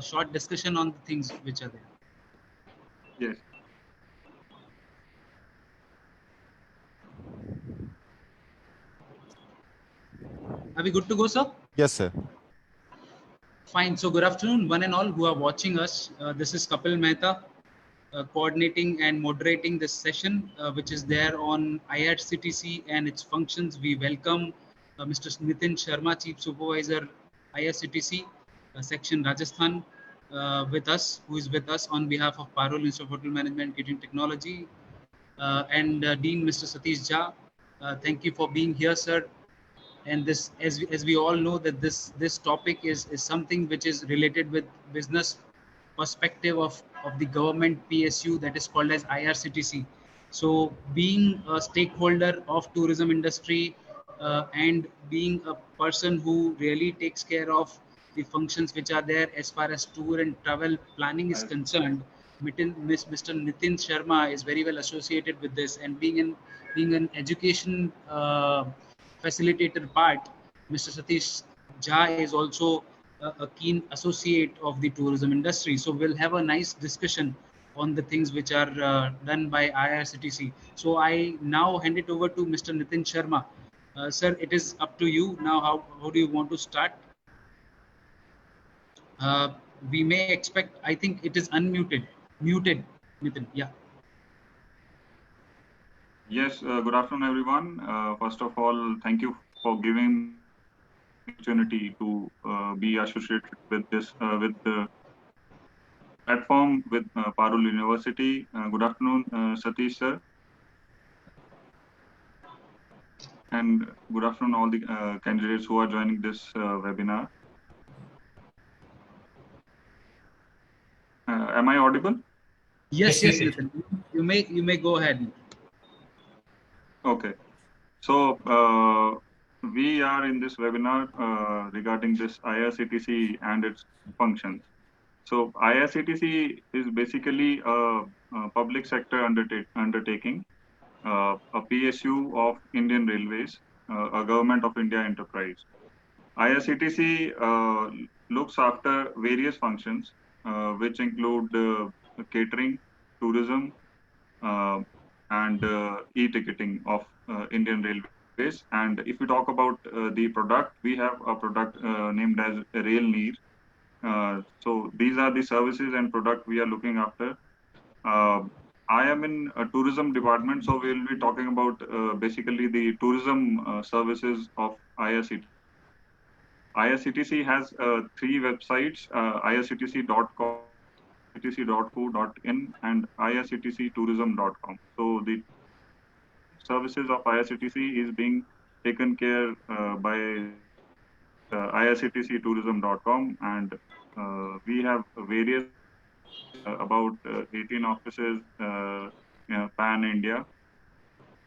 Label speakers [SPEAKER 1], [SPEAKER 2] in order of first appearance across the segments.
[SPEAKER 1] short discussion on the things which are there.
[SPEAKER 2] Yes.
[SPEAKER 1] Are we good to go, sir?
[SPEAKER 3] Yes, sir.
[SPEAKER 1] Fine. So good afternoon, one and all who are watching us. This is Kapil Mehta, coordinating and moderating this session, which is there on IRCTC and its functions. We welcome Mr. Nitin Sharma, Chief Supervisor, IRCTC, Section Rajasthan, with us, who is with us on behalf of Parul Institute of Hotel Management and Catering Technology, and Dean Mr. Satish Jha. Thank you for being here, sir. And this, as we all know, that this topic is something which is related with business perspective of the government PSU, that is called as IRCTC. So being a stakeholder of tourism industry, and being a person who really takes care of the functions which are there as far as tour and travel planning is concerned, Mr. Nitin Sharma is very well associated with this, and being an education facilitator part, Mr. Satish Jha is also a keen associate of the tourism industry. So we'll have a nice discussion on the things which are done by IRCTC. So I now hand it over to Mr. Nitin Sharma. Sir, it is up to you now. How do you want to start? We may expect, I think it is unmuted. Muted, Nitin. Yeah.
[SPEAKER 2] Yes. Good afternoon, everyone. First of all, thank you for giving opportunity to be associated with this with the platform with Parul University. Good afternoon, Satish sir, and good afternoon all the candidates who are joining this webinar. Am I audible?
[SPEAKER 1] Yes, Nitin. You may go ahead.
[SPEAKER 2] Okay. So we are in this webinar regarding this IRCTC and its functions. So IRCTC is basically a public sector undertaking, a PSU of Indian Railways, a Government of India enterprise. IRCTC looks after various functions, which include catering, tourism, and e-ticketing of Indian Railways. And if we talk about the product, we have a product named as Rail Neer. So these are the services and product we are looking after. I am in a tourism department, so we'll be talking about basically the tourism services of IRCTC. IRCTC has 3 websites: irctc.com, irctc.co.in, and irctctourism.com. So the services of IRCTC is being taken care by irctctourism.com, and we have various about 18 offices pan India.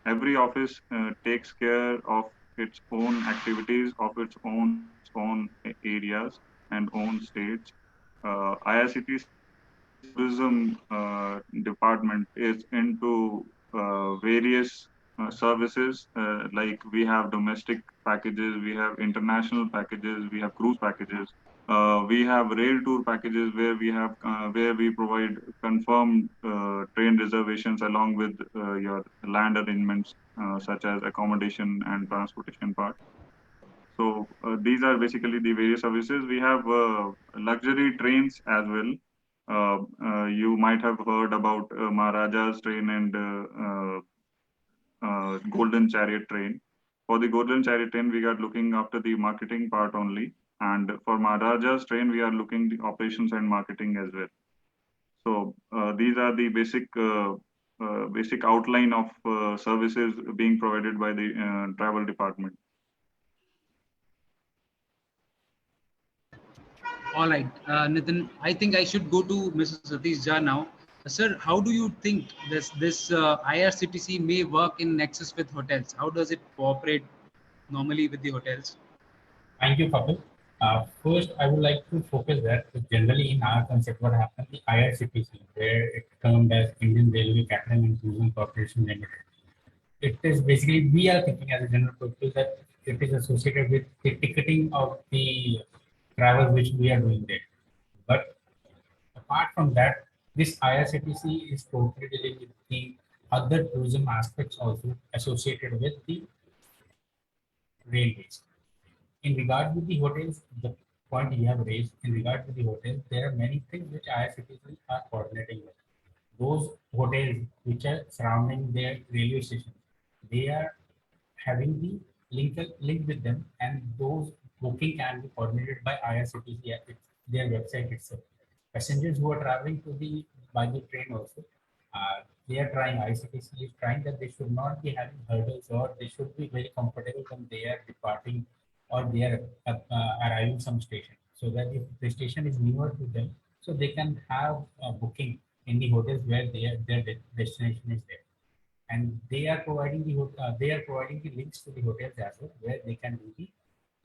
[SPEAKER 2] Every office takes care of its own activities, of its own areas and own states. IRCTC tourism department is into various services, like we have domestic packages, we have international packages, we have cruise packages, we have rail tour packages where we provide confirmed train reservations along with your land arrangements, such as accommodation and transportation part. So these are basically the various services. We have luxury trains as well. You might have heard about Maharaja's train and Golden Chariot train. For the Golden Chariot train, we are looking after the marketing part only, and for Maharaja's train, we are looking the operations and marketing as well. So these are the basic outline of services being provided by the travel department.
[SPEAKER 1] All right, Nitin, I think I should go to Mr. Satish Jha now. Sir, how do you think this IRCTC may work in nexus with hotels? How does it cooperate normally with the hotels?
[SPEAKER 4] Thank you, Kapil. First, I would like to focus that generally in our concept, what happened, the IRCTC, where it's termed as Indian Railway Catering and Tourism Corporation Limited. It is basically, we are thinking as a general purpose that it is associated with the ticketing of the travel which we are doing there. apart from that, this IRCTC is totally dealing with the other tourism aspects also associated with the railways. In regard with the hotels, the point you have raised in regard to the hotels, there are many things which IRCTC are coordinating with. Those hotels which are surrounding their railway stations, they are having the link with them, and those booking can be coordinated by IRCTC at their website itself. Passengers who are traveling to the by the train also, they are trying. IRCTC is trying that they should not be having hurdles, or they should be very comfortable when they are departing or they are arriving some station. So that if the station is newer to them, so they can have a booking in the hotels where their destination is there, and they are providing they are providing the links to the hotels as well, where they can do the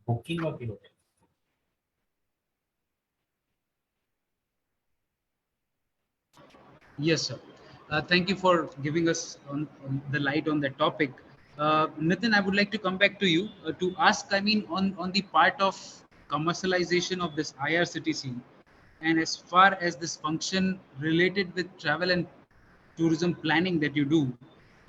[SPEAKER 4] booking of the hotel.
[SPEAKER 1] Yes, sir. Thank you for giving us on the light on the topic. Nitin, I would like to come back to you to ask, I mean, on the part of commercialization of this IRCTC, and as far as this function related with travel and tourism planning that you do,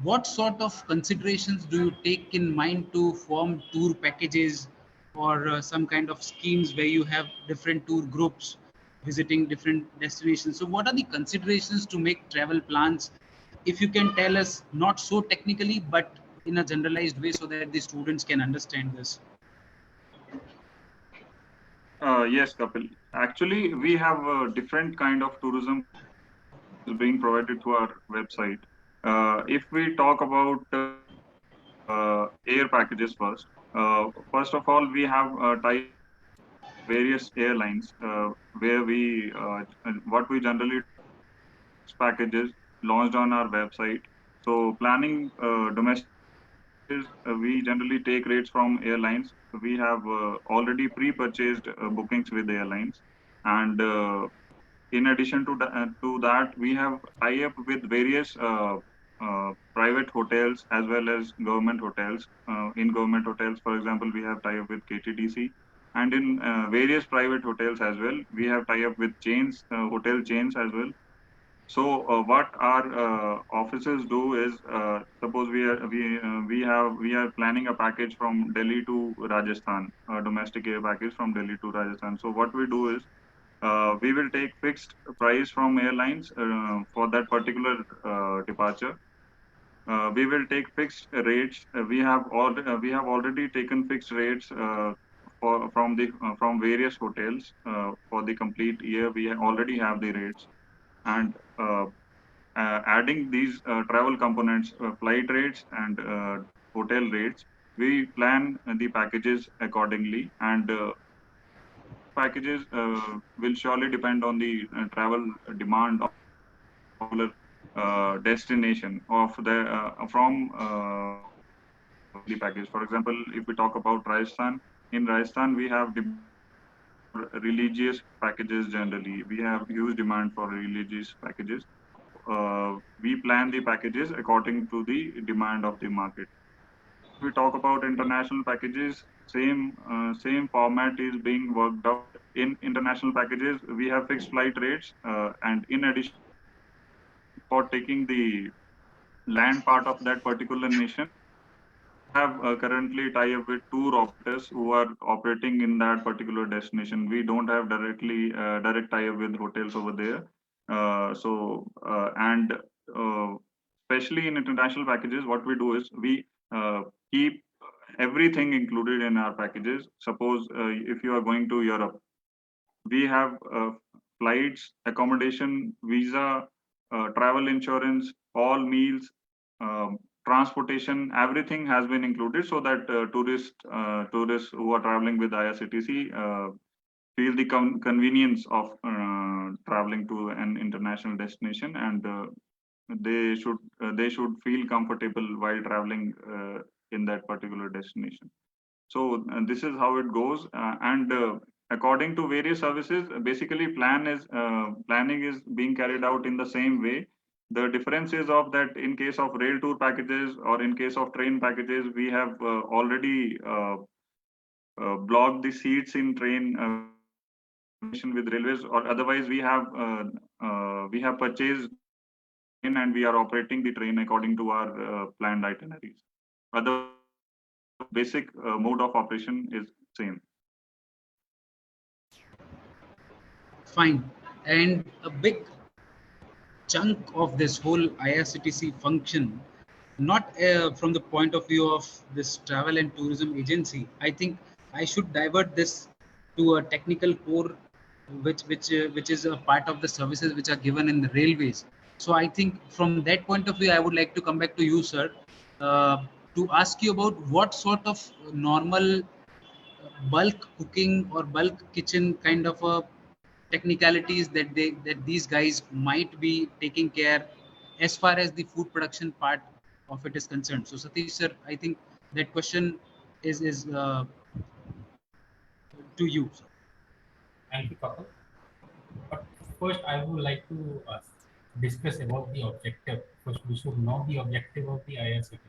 [SPEAKER 1] what sort of considerations do you take in mind to form tour packages or some kind of schemes where you have different tour groups visiting different destinations? So, what are the considerations to make travel plans? If you can tell us, not so technically, but in a generalized way, so that the students can understand this.
[SPEAKER 2] Yes, Kapil. Actually, we have a different kind of tourism packages being provided through our website. If we talk about air packages first, first of all, we have tie-ups with various airlines where what we generally do is we have fixed packages launched on our website. So planning domestic air packages, we generally take rates from airlines. We have already pre-purchased bookings with airlines, and in addition to that, we have tie-up with various private hotels as well as government hotels. In government hotels, for example, we have tie-up with KTDC, and in various private hotels as well, we have tie-up with chains, hotel chains as well. So what our officers do is, suppose we are planning a package from Delhi to Rajasthan, a domestic air package from Delhi to Rajasthan. So what we do is we will take fixed price from airlines for that particular departure. We will take fixed rates. We have already taken fixed rates from various hotels for the complete year. We already have the rates, and adding these travel components, flight rates and hotel rates, we plan the packages accordingly. And these packages will surely depend on the travel demand of that particular destination of the from where we are providing the package. For example, if we talk about Rajasthan, in Rajasthan we have demand for religious packages. Generally, we have huge demand for religious packages. So we plan the packages according to the demand of the market. And if we talk about international packages, same format is being worked out. In international packages, we have fixed flight rates, and in addition to that, for taking the land part of that particular nation, we have currently tie up with tour operators who are operating in that particular destination. We don't have direct tie up with hotels over there. And especially in international packages, what we do is we keep everything included in our packages. Suppose if you are going to Europe, we have flights, accommodation, visa, travel insurance, all meals, transportation, everything has been included, so that tourists who are traveling with IRCTC feel the convenience of traveling to an international destination, and they should feel comfortable while traveling in that particular destination. So this is how it goes, and according to various services, basically planning is being carried out in the same way. The difference is of that in case of rail tour packages or in case of train packages, we have already blocked the seats in train with the with railways, or otherwise we have purchased train and we are operating the train according to our planned itineraries. Other basic mode of operation is same.
[SPEAKER 1] Fine. And a big chunk of this whole IRCTC function, not from the point of view of this travel and tourism agency. I think I should divert this to a technical core, which is a part of the services which are given in the railways. So I think from that point of view, I would like to come back to you, sir, uh, to ask you about what sort of normal bulk cooking or bulk kitchen kind of a technicalities that these guys might be taking care as far as the food production part of it is concerned. So Satish sir, I think that question is to you, sir.
[SPEAKER 4] Thank you, Kapil. But first, I would like to discuss about the objective. First, we should know the objective of the IRCT.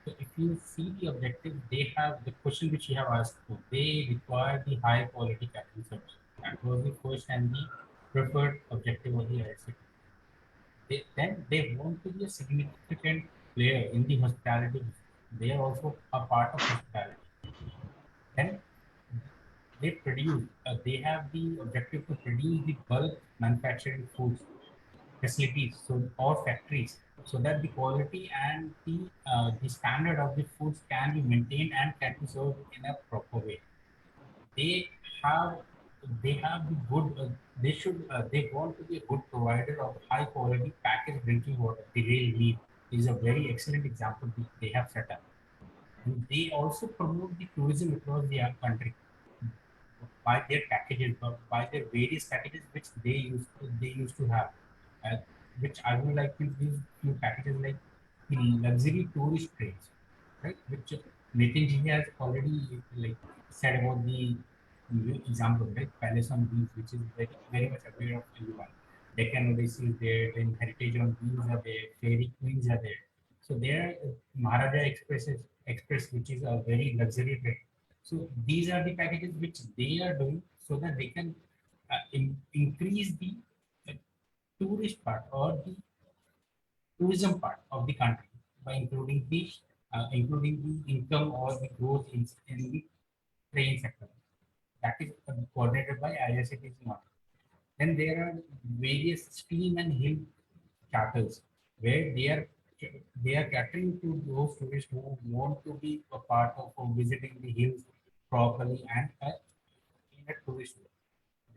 [SPEAKER 4] So, if you see the objective, they have the question which you have asked for. They require the high quality catering service. That was the first and the preferred objective of the IRCT. Then they want to be a significant player in the hospitality business. They are also a part of hospitality. Then they have the objective to produce the bulk manufacturing foods facilities, so or factories, so that the quality and the standard of the foods can be maintained and can be served in a proper way. They have they have the good. They want to be a good provider of high quality packaged drinking water. The rail need is a very excellent example they have set up. And they also promote the tourism across the country by their packages, by their various packages which they used to have, uh, which I would like to give few packages like the luxury tourist trains, right? Which Nitin ji has already like said about the example, right? Palace on Wheels, which is very much aware of everyone. Deccan Odyssey is there, then Heritage on Wheels are there, Fairy Queens are there. So there, Maharaja Express, which is a very luxury train. So these are the packages which they are doing so that they can increase the uh, tourist part or the tourism part of the country by including the income or the growth in the train sector. That is coordinated by IRCTC model. Then there are various stream and hill charters where they are catering to those tourists who want to be a part of visiting the hills properly and in a tourist way.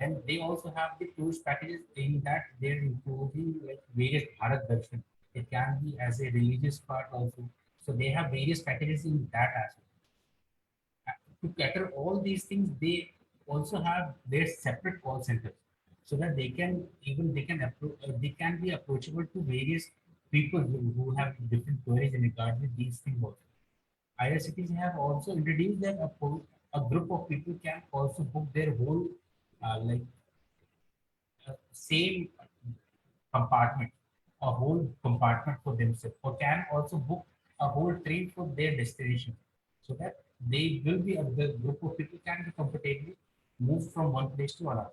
[SPEAKER 4] Then they also have the tourist packages in that they're including like various Bharat Darshan. It can be as a religious part also. So they have various packages in that aspect. To cater all these things, they also have their separate call centers so that they can be approachable to various people who have different queries in regard with these things also. IRCTC have also introduced that a group of people can also book their whole like same compartment, a whole compartment for themselves, or can also book a whole train for their destination, so that the group of people can be comfortably moved from one place to another.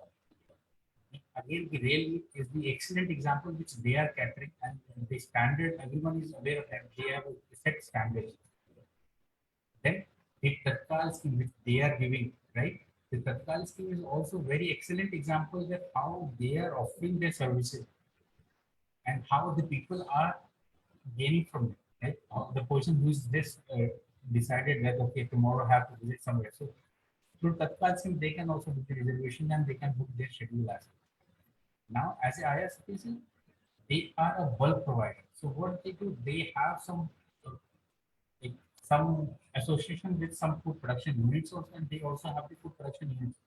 [SPEAKER 4] Again, the rail is the excellent example which they are catering, and the standard everyone is aware of that they have a set standards. Then the Tatkal scheme which they are giving, right? The Tatkal scheme is also very excellent example that how they are offering their services and how the people are gaining from it. Right? The person who is just decided that okay tomorrow I have to visit somewhere. So through Tatkal scheme they can also book the reservation and they can book their schedule as well. Now as a IRCTC, they are a bulk provider. So what they do, they have uh, like some association with some food production units also, and they also have the food production units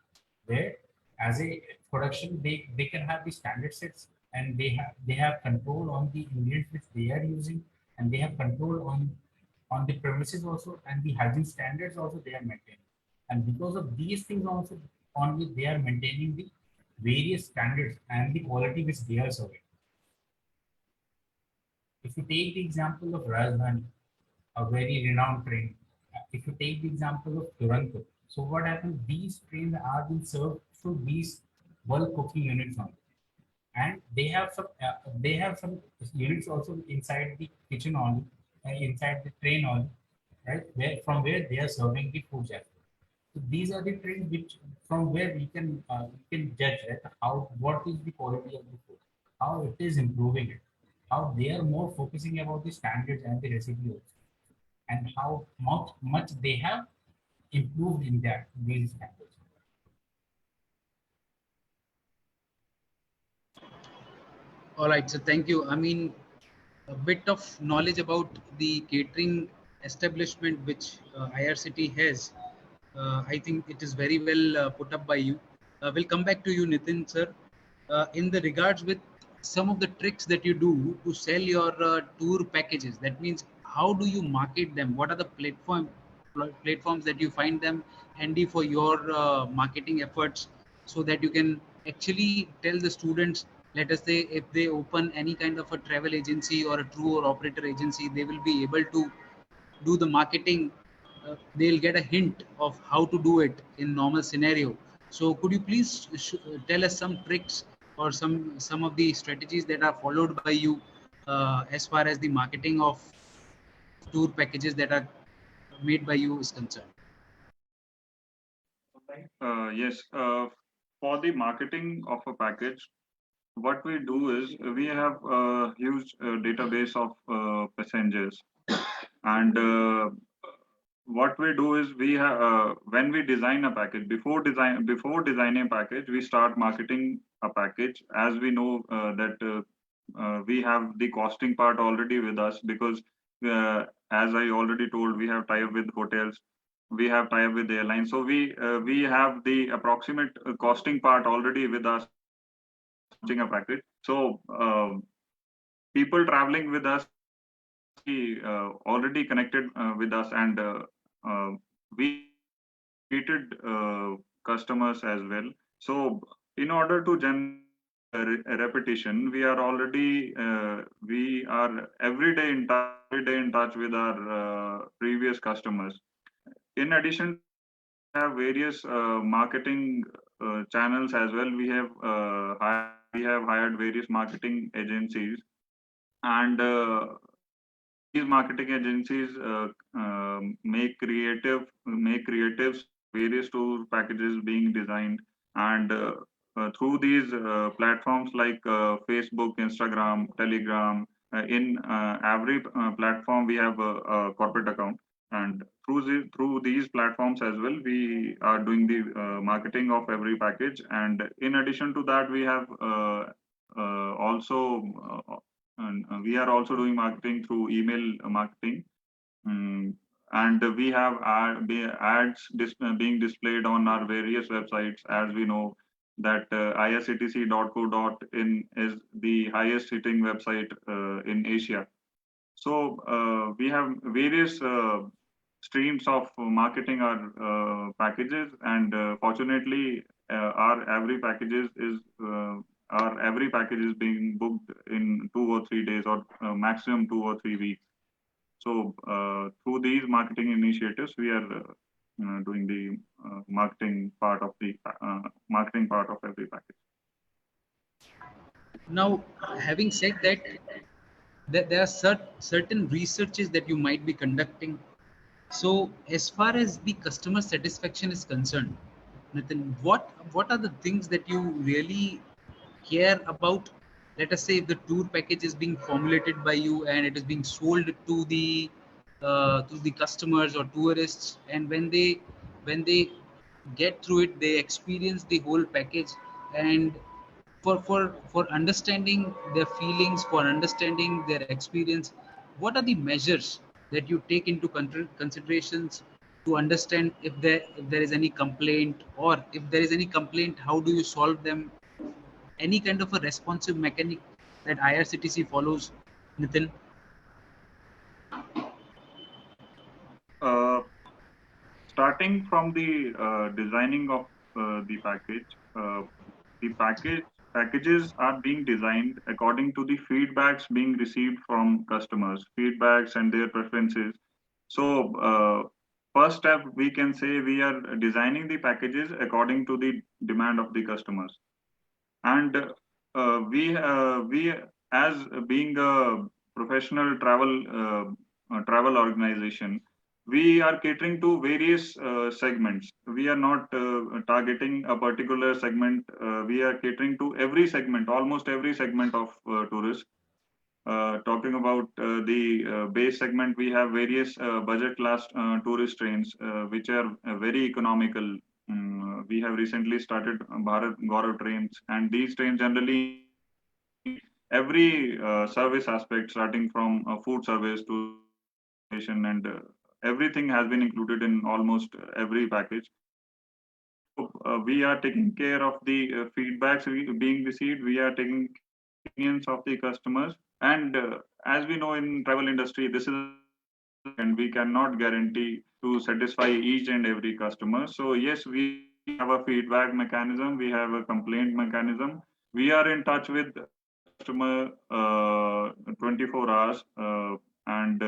[SPEAKER 4] where as a production they can have the standard sets, and they have control on the ingredients which they are using, and they have control on the premises also, and the hygiene standards also they are maintaining. And because of these things also only they are maintaining the various standards and the quality which they are serving. If you take the example of Rajdhani, a very renowned train. If you take the example of Toronto, so what happens? These trains are being served to these bulk cooking units only. And they have some units also inside the kitchen only, inside the train only, right? Where they are serving the foods as well. So these are the things which from where we can judge, right, how what is the quality of the food, how it is improving it, how they are more focusing about the standards and the recipe also, and how much they have improved in that these standards.
[SPEAKER 1] All right, so thank you. I mean, a bit of knowledge about the catering establishment which IRCT has. I think it is very well put up by you. We'll come back to you, Nitin, sir. In the regards with some of the tricks that you do to sell your tour packages, that means how do you market them? What are the platforms that you find them handy for your marketing efforts, so that you can actually tell the students, let us say if they open any kind of a travel agency or a tour operator agency, they will be able to do the marketing. They'll get a hint of how to do it in normal scenario. So could you please tell us some tricks or some of the strategies that are followed by you as far as the marketing of tour packages that are made by you is concerned?
[SPEAKER 2] Yes, for the marketing of a package, what we do is we have a huge database of passengers, and what we do is we have when we design a package, before designing a package, we start marketing a package, as we know that we have the costing part already with us, because as I already told, we have tie up with hotels, we have tie up with airlines, so we have the approximate costing part already with us launching a package. So people traveling with us already connected with us, and we treated customers as well. So in order to generate a repetition, we are every day in touch with our previous customers. In addition, we have various marketing channels as well. We have hired various marketing agencies, and these marketing agencies make creatives, various tour packages being designed, and through these platforms like Facebook, Instagram, Telegram, in every platform we have a corporate account, and through these platforms as well, we are doing the marketing of every package. And in addition to that, we have also and we are also doing marketing through email marketing. And we have ads being displayed on our various websites. As we know that irctc.co.in is the highest hitting website in Asia. So we have various streams of marketing our packages, and fortunately, our every package is being booked in 2 or 3 days, or maximum 2 or 3 weeks. So through these marketing initiatives, we are doing the marketing part of every package.
[SPEAKER 1] Now, having said that, there are certain researches that you might be conducting. So as far as the customer satisfaction is concerned, Nathan, what are the things that you really care about? Let us say if the tour package is being formulated by you and it is being sold to the customers or tourists, and when they get through it, they experience the whole package, and for understanding their feelings, for understanding their experience, what are the measures that you take into considerations to understand if there is any complaint, or if there is any complaint, how do you solve them? Any kind of a responsive mechanic that IRCTC follows, Nitin?
[SPEAKER 2] Uh, Starting from the designing of the package, the packages are being designed according to the feedbacks being received from customers, feedbacks and their preferences. So first step, we can say we are designing the packages according to the demand of the customers. And we as being a professional travel organization, we are catering to various segments. We are not targeting a particular segment. We are catering to every segment, almost every segment of tourists. Talking about the base segment, we have various budget class tourist trains, which are very economical. We have recently started Bharat Gaurav trains, and these trains generally include every service aspect, starting from food service to accommodation, and everything has been included in almost every package. So we are taking care of the feedbacks being received. We are taking care of the opinions of the customers. And as we know in travel industry, this is and we cannot guarantee to satisfy each and every customer. So yes, we have a feedback mechanism. We have a complaint mechanism. We are in touch with every customer 24 hours, and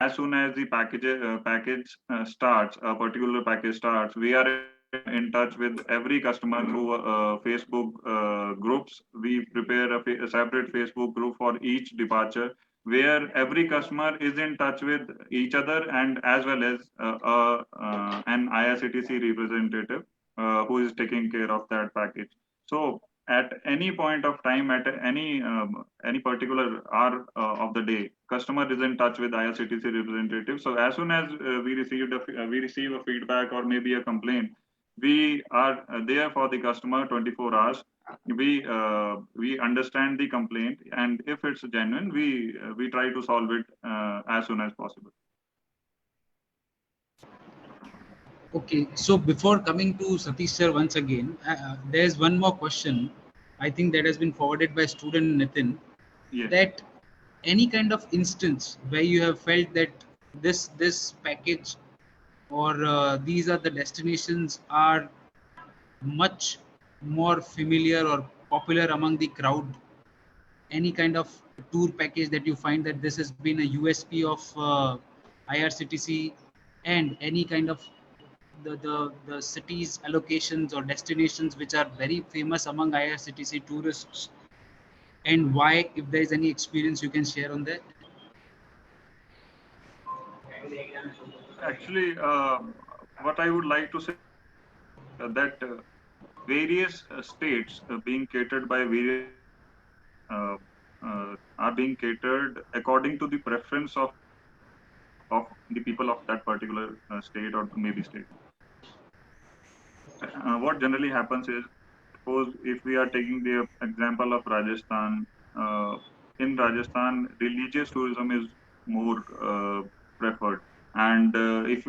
[SPEAKER 2] as soon as the package starts, a particular package starts, we are in touch with every customer through Facebook groups. We prepare a separate Facebook group for each departure, where every customer is in touch with each other, and as well as an IRCTC representative who is taking care of that package. So at any point of time, at any particular hour of the day, customer is in touch with IRCTC representative. So as soon as we receive a feedback or maybe a complaint, we are there for the customer 24 hours. We understand the complaint, and if it's genuine, we try to solve it as soon as possible.
[SPEAKER 1] Okay, so before coming to Satish sir once again, there's one more question. I think that has been forwarded by student Nitin.
[SPEAKER 2] Yes.
[SPEAKER 1] That any kind of instance where you have felt that this package or these are the destinations are much more familiar or popular among the crowd. Any kind of tour package that you find that this has been a USP of IRCTC, and any kind of the cities allocations or destinations which are very famous among IRCTC tourists, and why, if there is any experience you can share on that.
[SPEAKER 2] Actually, what I would like to say that various states being catered by various are being catered according to the preference of the people of that particular state or maybe state. What generally happens is, suppose if we are taking the example of Rajasthan, in Rajasthan, religious tourism is more preferred. And if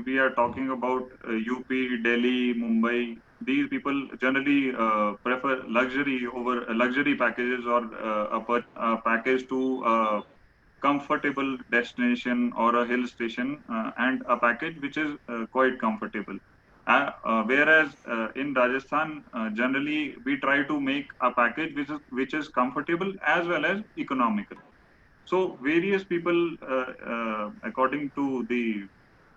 [SPEAKER 2] we are talking about UP, Delhi, Mumbai, these people generally prefer luxury packages or a package to comfortable destination or a hill station, and a package which is quite comfortable. Whereas in Rajasthan, generally we try to make a package which is comfortable as well as economical. So various people, according to the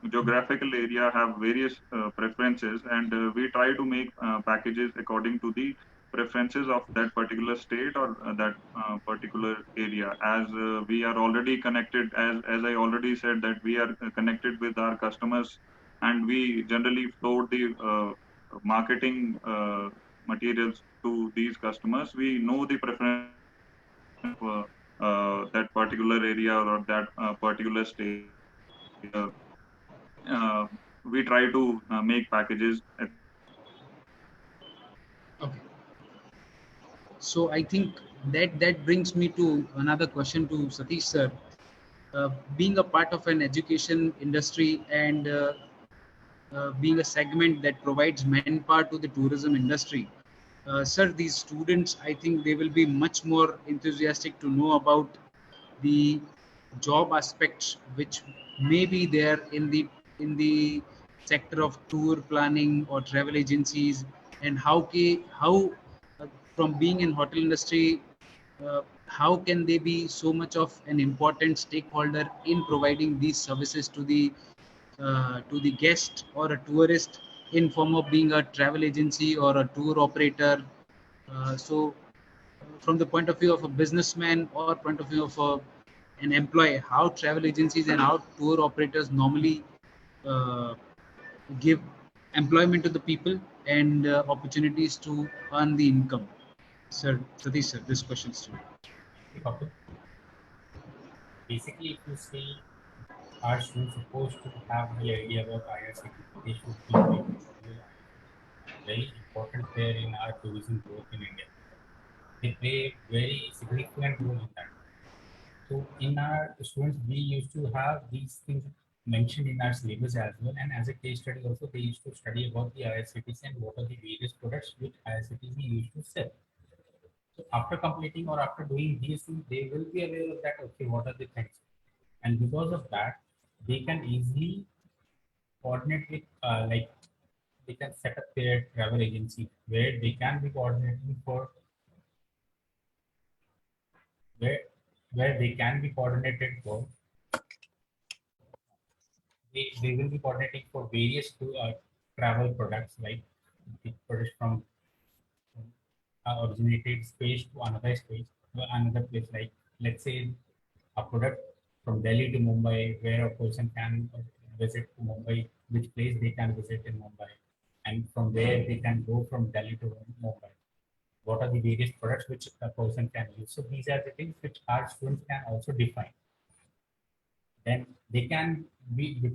[SPEAKER 2] geographical area, have various preferences, and we try to make packages according to the preferences of that particular state or that particular area. As we are already connected, as I already said, that we are connected with our customers, and we generally float the marketing materials to these customers. We know the preference of that particular area or that particular state, and we try to make packages according to that.
[SPEAKER 1] Okay. So I think that brings me to another question to Satish sir. Being a part of an education industry and being a segment that provides manpower to the tourism industry, sir, these students, I think they will be much more enthusiastic to know about the job aspects which may be there in the sector of tour planning or travel agencies, and how from being in hotel industry, how can they be so much of an important stakeholder in providing these services to the to the guest or a tourist in form of being a travel agency or a tour operator. So from the point of view of a businessman or point of view of an employee, how travel agencies and how tour operators normally uh, give employment to the people and opportunities to earn the income. Sir, Satish sir, this question is to you.
[SPEAKER 4] Okay. Basically, if you see, are students supposed to have the idea about IRCTC? They should be aware because IRCTC is a very important player in our tourism growth in India. They play a very significant role in that. So in our students, we used to have these things mentioned in our syllabus as well. And as a case study also, they used to study about the IRCTC and what are the various products which IRCTC used to sell. So after completing or after doing these things, they will be aware of that, okay, what are the things? And because of that, they can easily coordinate with, like, they can set up their travel agency where they can be coordinating for, where, where they can be coordinated for they will be coordinating for various travel products, like the products from originated space to another space to another place. Like, let's say a product from Delhi to Mumbai, where a person can visit to Mumbai, which place they can visit in Mumbai, and from there they can go from Delhi to Mumbai. What are the various products which a person can use? So these are the things which our students can also define. Then they can be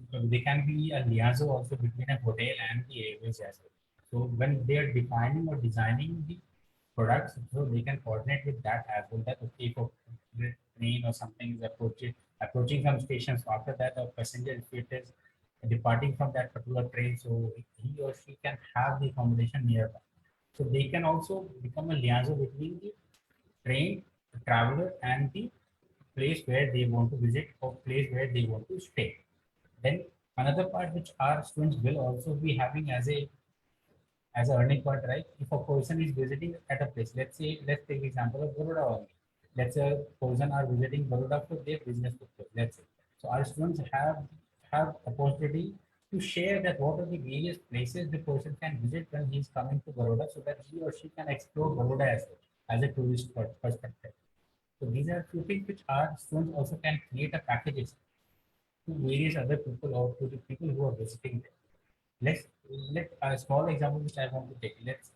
[SPEAKER 4] a liaison also between a hotel and the airways as well. So when they are defining or designing the products, so they can coordinate with that as well. That okay, if a train or something is approaching some stations, so after that a passenger, if it is departing from that particular train, so he or she can have the accommodation nearby. So they can also become a liaison between the train, the traveler, and the place where they want to visit or place where they want to stay. Then another part which our students will also be having as a earning point, right? If a person is visiting at a place, let's take example of Baroda only. Let's say a person are visiting Baroda for their business purpose. Let's say. So our students have opportunity to share that what are the various places the person can visit when he is coming to Baroda, so that he or she can explore Baroda as well as a tourist perspective. So these are few things which our students also can create a packages to various other people or to the people who are visiting there. Let's let a small example which I want to take. Let's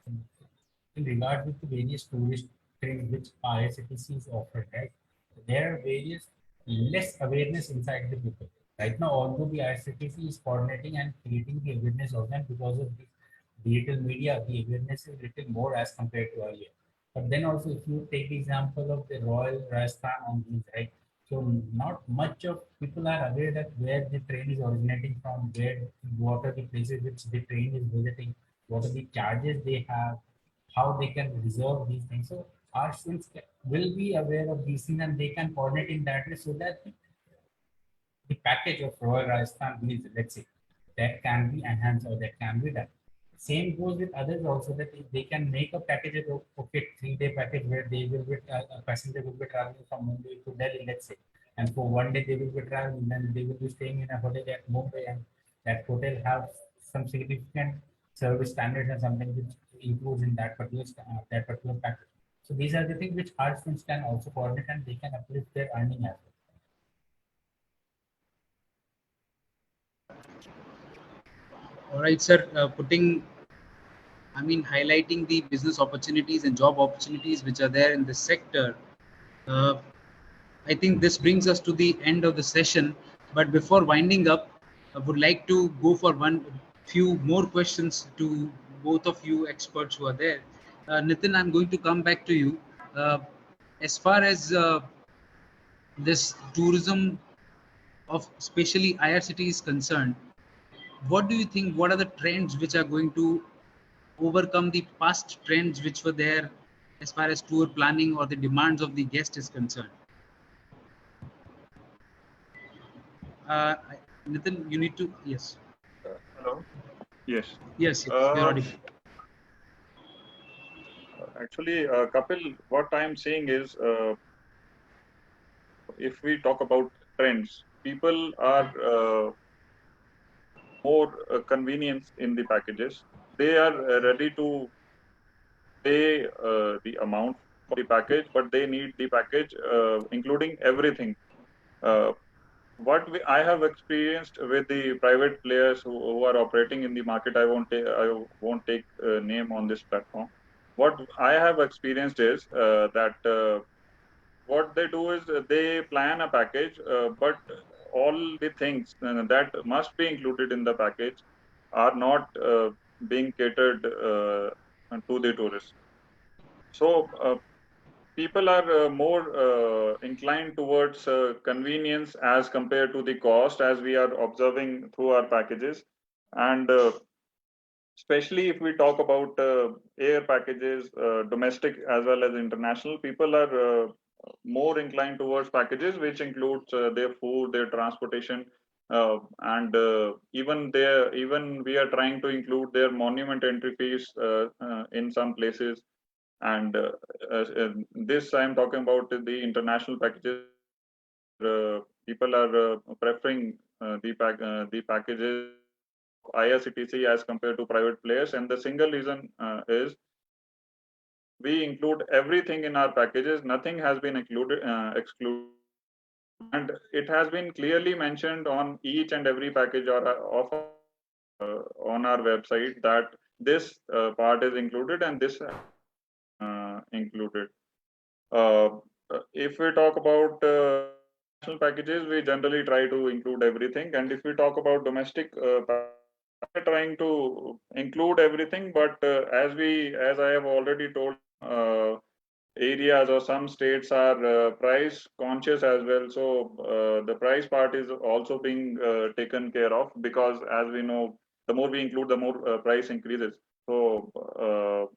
[SPEAKER 4] in regard with the various tourist trains which IRCTC is offering, right? There are various less awareness inside the people. Right now, although the IRCTC is coordinating and creating the awareness of them because of the digital media, the awareness is little more as compared to earlier. But then also, if you take the example of the Royal Rajasthan on these, right? So not much of people are aware that where the train is originating from, where what are the places which the train is visiting, what are the charges they have, how they can reserve these things. So our students will be aware of these things and they can coordinate in that way so that the package of Royal Rajasthan meals, let's say, that can be enhanced or that can be done. Same goes with others also, that if they can make a package of okay 3 day package where they will be a passenger will be traveling from Mumbai to Delhi, let's say, and for 1 day they will be traveling, then they will be staying in a hotel at Mumbai, and that hotel have some significant service standards and something which includes in that particular package. So these are the things which our students can also coordinate and they can uplift their earning as well.
[SPEAKER 1] All right, sir. Highlighting the business opportunities and job opportunities which are there in this sector. Uh, I think this brings us to the end of the session. But before winding up, I would like to go for one few more questions to both of you experts who are there. Nitin, I'm going to come back to you. Uh, as far as this tourism of especially IRCT is concerned, what do you think? What are the trends which are going to overcome the past trends which were there as far as tour planning or the demands of the guest is concerned? Uh, Nitin, you need to, yes.
[SPEAKER 2] Hello. Yes.
[SPEAKER 1] Yes, yes, you're
[SPEAKER 2] Uh,
[SPEAKER 1] audible.
[SPEAKER 2] Actually, Kapil, what I'm saying is, if we talk about trends, people are more convenience in the packages. They are ready to pay the amount for the package, but they need the package including everything. Uh, I have experienced with the private players who are operating in the market, I won't take name on this platform. What I have experienced is that what they do is they plan a package, but all the things that must be included in the package are not being catered to the tourists. So people are more inclined towards convenience as compared to the cost, as we are observing through our packages. And especially if we talk about air packages, domestic as well as international, people are more inclined towards packages which includes their food, their transportation, and even we are trying to include their monument entry fees in some places. And this I'm talking about the international packages where people are preferring the packages IRCTC as compared to private players. And the single reason is we include everything in our packages. Nothing has been excluded, and it has been clearly mentioned on each and every package or of on our website that this part is included and this included. Uh, if we talk about international packages, we generally try to include everything. And if we talk about domestic we're trying to include everything, but as I have already told, areas or some states are price conscious as well. So the price part is also being taken care of, because as we know, the more we include, the more price increases. So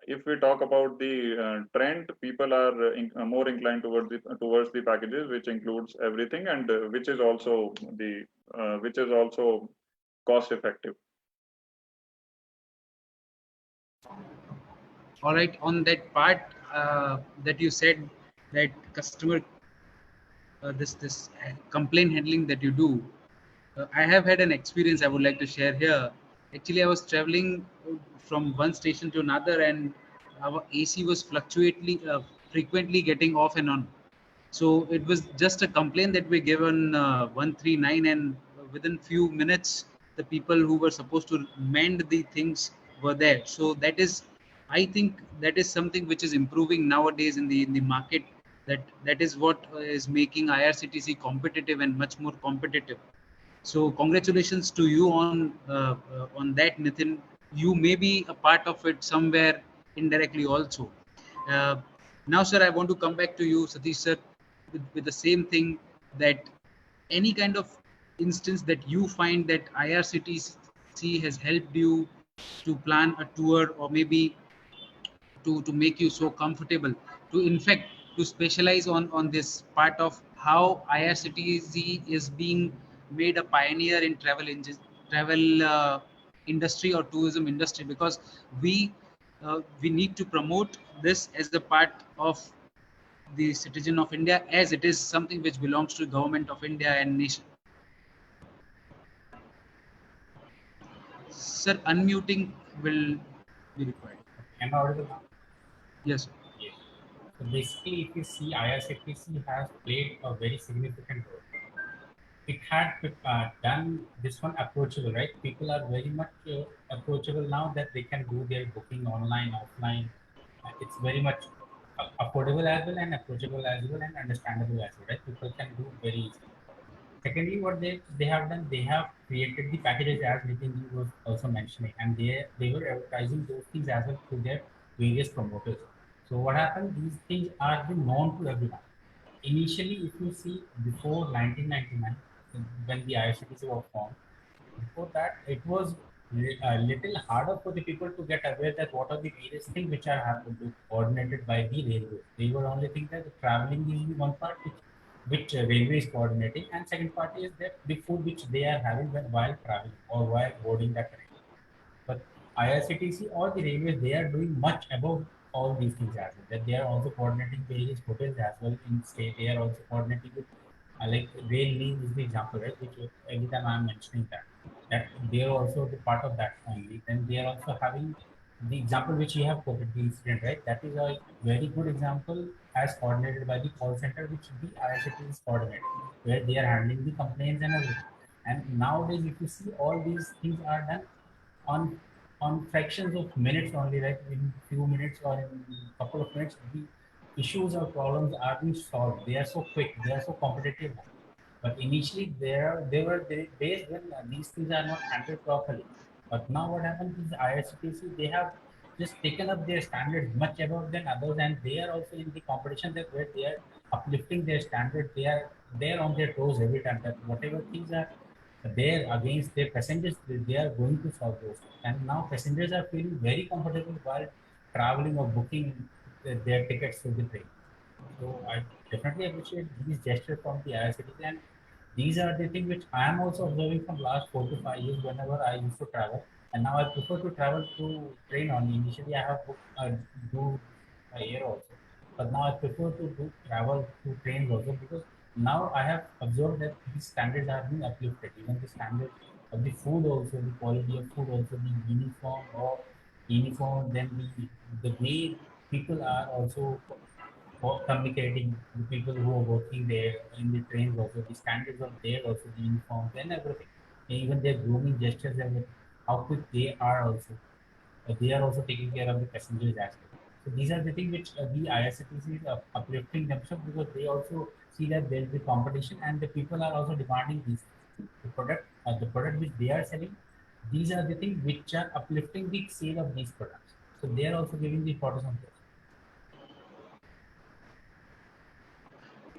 [SPEAKER 2] if we talk about the trend, people are more inclined towards the packages which includes everything, and which is also cost effective.
[SPEAKER 1] All right, on that part that you said, that customer this complaint handling that you do, I have had an experience I would like to share here. Actually, I was traveling from one station to another, and our AC was frequently getting off and on. So it was just a complaint that we gave on 139, and within few minutes, the people who were supposed to mend the things were there. So that is, I think, that is something which is improving nowadays in the market. That is what is making IRCTC competitive and much more competitive. So congratulations to you on that, Nitin. You may be a part of it somewhere indirectly also. Uh, Now, sir, I want to come back to you, Satish sir, with the same thing, that any kind of instance that you find that IRCTC has helped you to plan a tour, or maybe to make you so comfortable to, in fact, to specialize on this part of how IRCTC is being made a pioneer in travel industry or tourism industry, because we need to promote this as a part of the citizen of India, as it is something which belongs to government of India and nation. Sir, unmuting will be required.
[SPEAKER 4] Am I audible now?
[SPEAKER 1] Yes, sir.
[SPEAKER 4] Yes. So basically, if you see, IRCTC has played a very significant role. It had done this one approachable, right? People are very much approachable now, that they can do their booking online, offline. It's very much affordable as well, and approachable as well, and understandable as well, right? People can do very easily. Secondly, what they have done, they have created the packages, as Nitin was also mentioning, and they were advertising those things as well through their various promoters. So what happened? These things are being known to everyone. Initially, if you see, before 1999, when the IRCTC was formed, before that, it was a little harder for the people to get aware that what are the various things which are have to be coordinated by the railways. They were only think that the traveling is the one part which railway is coordinating, and second part is that the food which they are having while traveling or while boarding that train. But IRCTC or the railways, they are doing much about all these things as well. That they are also coordinating various hotels as well in state. They are also coordinating with like rail link is the example, right? Which every time I am mentioning that. that they are also the part of that only. Then they are also having the example which you have quoted, the incident, right? That is a very good example as coordinated by the call center, which the IRCTC is coordinated, where they are handling the complaints and everything. And nowadays, if you see, all these things are done on fractions of minutes only, like in few minutes or in couple of minutes, the issues or problems are being solved. They are so quick, they are so competitive now. But initially, there were days when these things are not handled properly. But now what happens is IRCTC, they have just taken up their standards much above than others, and they are also in the competition that where they are uplifting their standard. They are on their toes every time, that whatever things are there against their passengers, they are going to solve those things. And now passengers are feeling very comfortable while traveling or booking their tickets to the train. So I definitely appreciate these gestures from the IRCTC, and these are the things which I am also observing from last 4 to 5 years whenever I used to travel. And now I prefer to travel through train only. Initially, I have booked do by air also, but now I prefer to do travel through trains also, because now I have observed that these standards are being uplifted. Even the standard of the food also, the quality of food also, the uniform, then the way people are also communicating, the people who are working there in the trains also, the standards of there also, the uniforms and everything, and even their grooming gestures and how quick they are also. They are also taking care of the passengers as well. So these are the things which the IRCTC is uplifting themselves, because they also see that there is the competition and the people are also demanding these things. The product which they are selling, these are the things which are uplifting the sale of these products. So they are also giving the importance of this.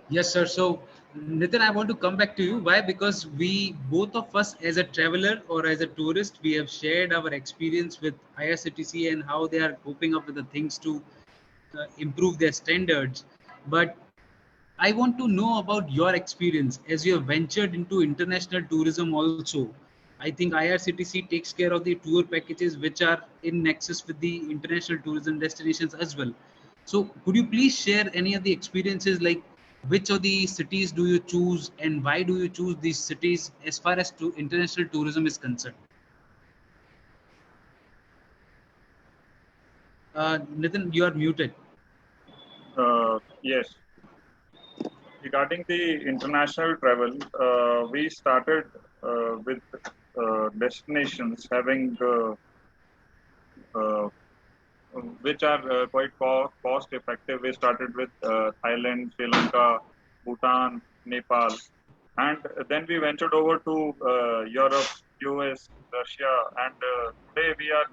[SPEAKER 1] Yes, sir. So, Nitin, I want to come back to you. Why? Because we, both of us, as a traveler or as a tourist, we have shared our experience with IRCTC and how they are coping up with the things to improve their standards. But I want to know about your experience as you have ventured into international tourism also. I think IRCTC takes care of the tour packages which are in nexus with the international tourism destinations as well. So could you please share any of the experiences, like which of the cities do you choose and why do you choose these cities as far as to international tourism is concerned? Nitin, you are muted.
[SPEAKER 2] Yes, regarding the international travel, we started with destinations having uh, which are quite cost effective. We started with Thailand, Sri Lanka, Bhutan, Nepal, and then we ventured over to Europe, US, Russia, and today we are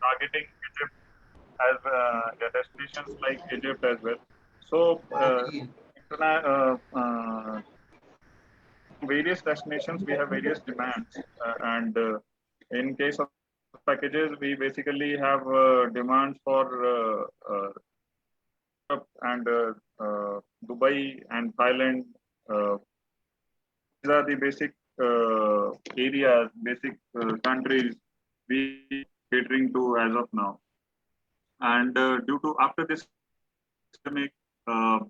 [SPEAKER 2] targeting Egypt as destinations like Egypt as well. So,
[SPEAKER 1] Okay.
[SPEAKER 2] various destinations, we have various demands, and in case of packages, we basically have demands for Europe and Dubai and Thailand. Uh, these are the basic areas, basic countries we catering to as of now. And due to after this pandemic, uh,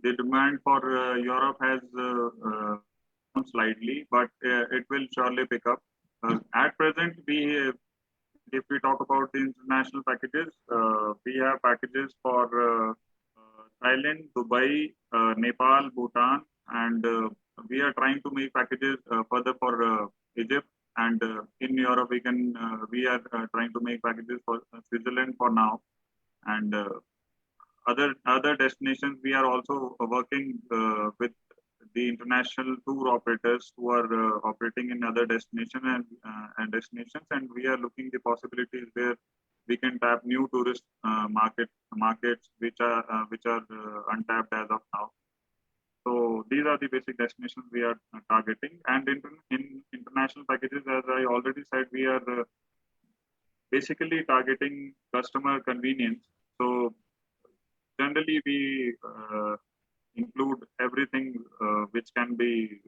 [SPEAKER 2] the demand for Europe has slightly, but it will surely pick up. At present, if we talk about the international packages, we have packages for Thailand, Dubai, Nepal, Bhutan, and we are trying to make packages further for Egypt. And in Europe, we are trying to make packages for Switzerland for now, and other destinations. We are also working with the international tour operators who are operating in other and destinations, and we are looking the possibilities where we can tap new tourist markets which are untapped as of now. So these are the basic destinations we are targeting, and in international packages, as I already said, we are basically targeting customer convenience. So generally, we include everything which can be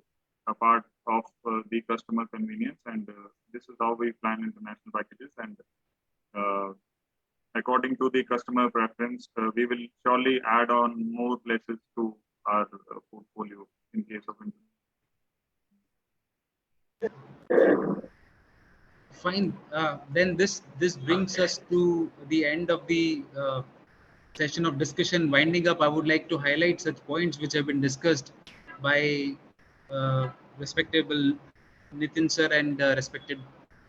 [SPEAKER 2] a part of the customer convenience, and this is how we plan international packages. And uh, according to the customer preference, we will surely add on more places to our portfolio in case of international.
[SPEAKER 1] Fine. Then this brings us to the end of the session of discussion. Winding up, I would like to highlight such points which have been discussed by respectable Nitin sir and respected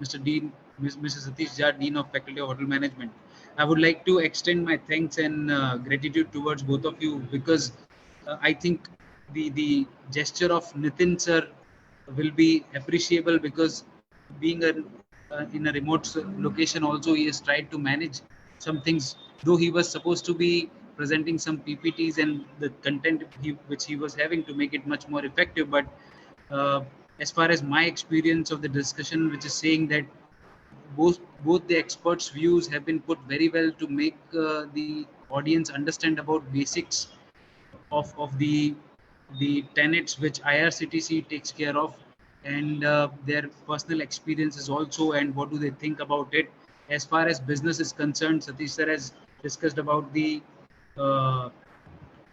[SPEAKER 1] Mr. Dean, Mrs. Satish Jha, Dean of Faculty of Hotel Management. I would like to extend my thanks and gratitude towards both of you, because I think the gesture of Nitin sir will be appreciable, because being in a remote location also, he has tried to manage some things, though he was supposed to be presenting some PPTs and the content which he was having to make it much more effective. But uh, as far as my experience of the discussion, which is saying that both the experts views have been put very well to make the audience understand about basics of the tenets which IRCTC takes care of, and their personal experiences also, and what do they think about it. As far as business is concerned, Satish sir has discussed about uh,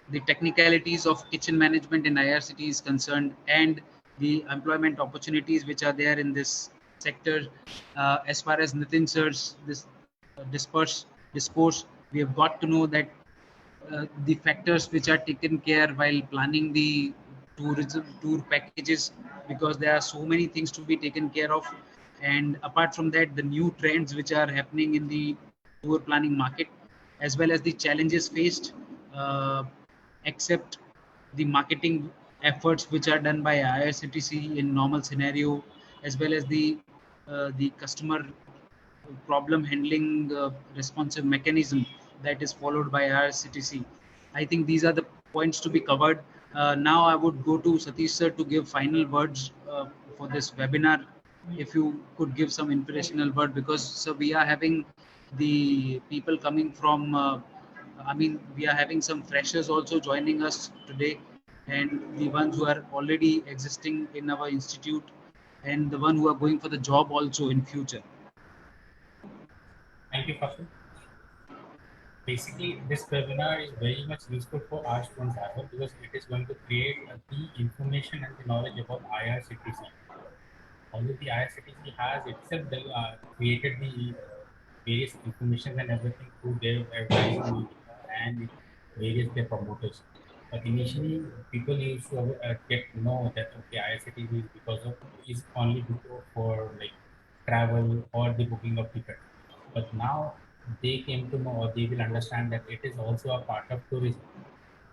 [SPEAKER 1] the technicalities of kitchen management in IRCT is concerned, and the employment opportunities which are there in this sector. As far as Nitin sir's discourse, we have got to know that the factors which are taken care while planning the tour packages, because there are so many things to be taken care of. And apart from that, the new trends which are happening in the tour planning market, as well as the challenges faced, uh, except the marketing efforts which are done by IRCTC in normal scenario, as well as the customer problem handling responsive mechanism that is followed by IRCTC. I think these are the points to be covered. Now I would go to Satish sir to give final words for this webinar. If you could give some inspirational word, because so we are having the people coming from, I mean, we are having some freshers also joining us today, and the ones who are already existing in our institute, and the one who are going for the job also in future.
[SPEAKER 4] Thank you, Kapil. Basically, this webinar is very much useful for our students as well, because it is going to create the information and the knowledge about IRCTC. Although the IRCTC has itself created the various information and everything through their advertising media and various their promoters. But initially, people used to get to know that okay, IRCTC is because of is only for like travel or the booking of ticket. But now they came to know, or they will understand that it is also a part of tourism,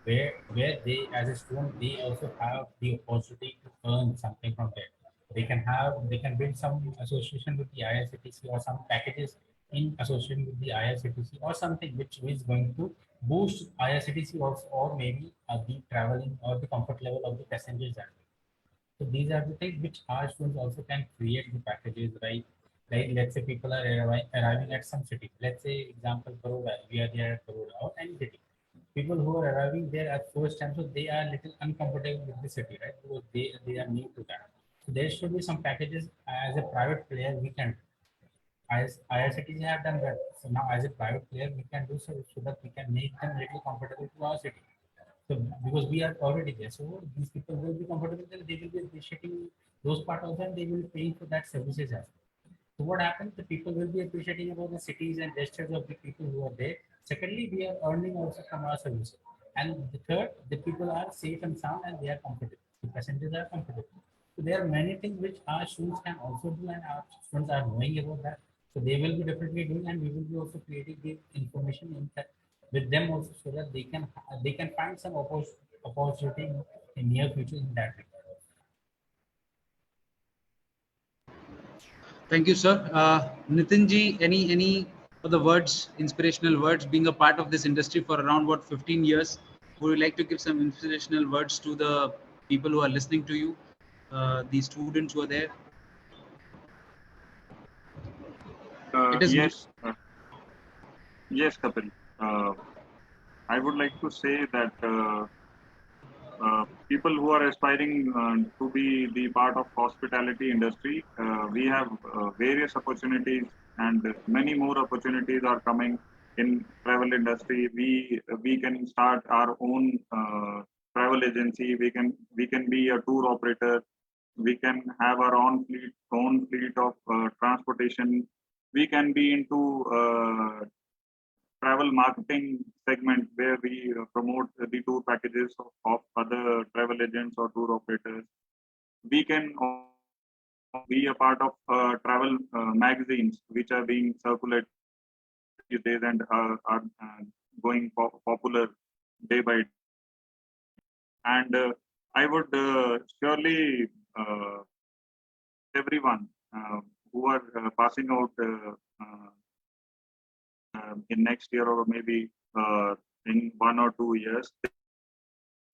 [SPEAKER 4] where they as a student they also have the opportunity to earn something from there. They can build some association with the IRCTC, or some packages in association with the IRCTC, or something which is going to boost IRCTC also, or maybe the traveling or the comfort level of the passengers as well. So these are the things which our students also can create the packages, right? Like let's say people are arriving at some city. Let's say example Baroda, we are there at Baroda or any city. People who are arriving there at first time, so they are little uncomfortable with the city, right? Because they are new to that. So there should be some packages as a private player we can. As IRCTC have done that. So now as a private player we can do so that we can make them little comfortable to our city. So because we are already there, so these people will be comfortable there. They will be appreciating those part of them. They will be paying for that services as well. So what happens? The people will be appreciating about the cities and gestures of the people who are there. Secondly, we are earning also from our services. And the third, the people are safe and sound and they are comfortable. The passengers are comfortable. So there are many things which our students can also do, and our students are knowing about that. So they will be definitely doing, and we will be also creating the information in that with them also, so that they can find some opportunity in near future in that regard.
[SPEAKER 1] Thank you, sir. Nitin ji, any other words, inspirational words, being a part of this industry for around what 15 years? Would you like to give some inspirational words to the people who are listening to you, the students who are there? It is
[SPEAKER 2] Yes, yes, Kapil. Uh, I would like to say that people who are aspiring to be the part of hospitality industry, we have various opportunities, and many more opportunities are coming in travel industry. We can start our own travel agency. We can be a tour operator. We can have our own fleet of transportation. We can be into travel marketing segment where we promote the tour packages of other travel agents or tour operators. We can be a part of travel magazines which are being circulated these days and are going popular day by day. And I would surely everyone who are passing out in next year or maybe in 1 or 2 years,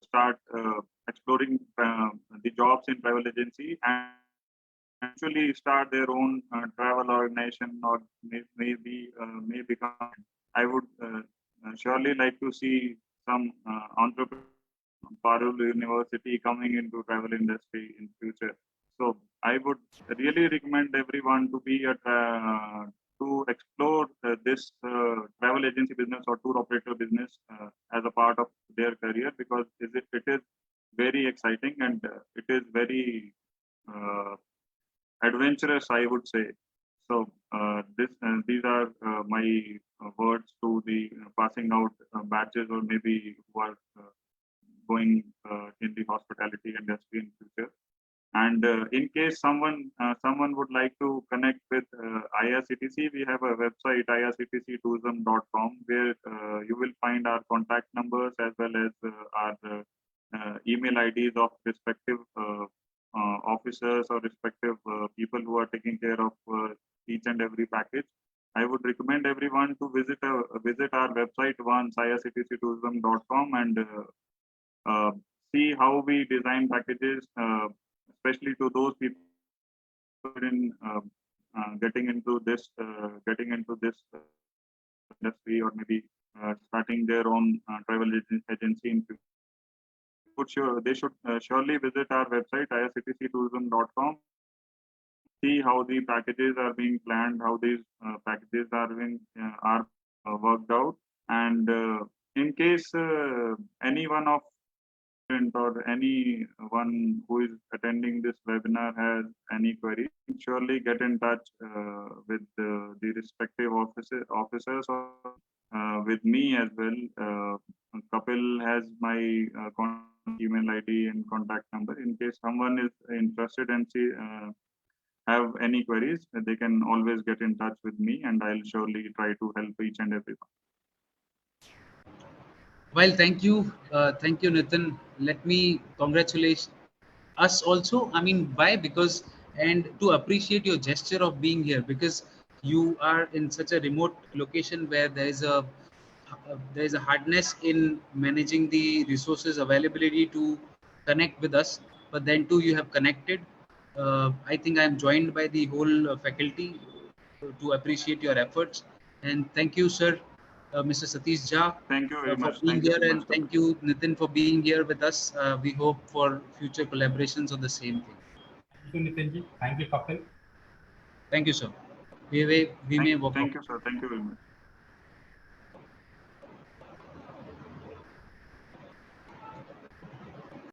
[SPEAKER 2] start exploring the jobs in travel agency and actually start their own travel organization or may become. I would surely like to see some entrepreneurs from Parul University coming into travel industry in future. So I would really recommend everyone to be to explore this travel agency business or tour operator business as a part of their career, because it is very exciting and it is very adventurous, I would say. So these are my words to the passing out batches or maybe who are going in the hospitality industry in future. And in case someone would like to connect with IRCTC, we have a website irctctourism.com where you will find our contact numbers as well as our email IDs of respective officers or respective people who are taking care of each and every package. I would recommend everyone to visit our website once, irctctourism.com, and see how we design packages, especially to those people in getting into this industry or maybe starting their own travel agency in future. They should surely visit our website irctctourism.com, see how the packages are being planned, how these packages are being worked out, and in case anyone of or anyone who is attending this webinar has any query, surely get in touch with the respective officers or with me as well. Kapil has my email ID and contact number. In case someone is interested and have any queries, they can always get in touch with me, and I'll surely try to help each and everyone.
[SPEAKER 1] Well, thank you, Nitin. Let me congratulate us also. I mean, why? Because and to appreciate your gesture of being here, because you are in such a remote location where there is a hardness in managing the resources availability to connect with us. But then too, you have connected. I think I am joined by the whole faculty to appreciate your efforts. And thank you, sir, Mr. Satish Jha,
[SPEAKER 2] Thank you very
[SPEAKER 1] for
[SPEAKER 2] much.
[SPEAKER 1] being
[SPEAKER 2] Thank you
[SPEAKER 1] here,
[SPEAKER 2] so much,
[SPEAKER 1] and thank you, Nitin, for being here with us. We hope for future collaborations on the same thing.
[SPEAKER 4] Thank you, Nitinji. Thank you, Kapil.
[SPEAKER 1] Thank you, sir. We may work
[SPEAKER 2] Thank
[SPEAKER 1] out.
[SPEAKER 2] you, sir. Thank you very much.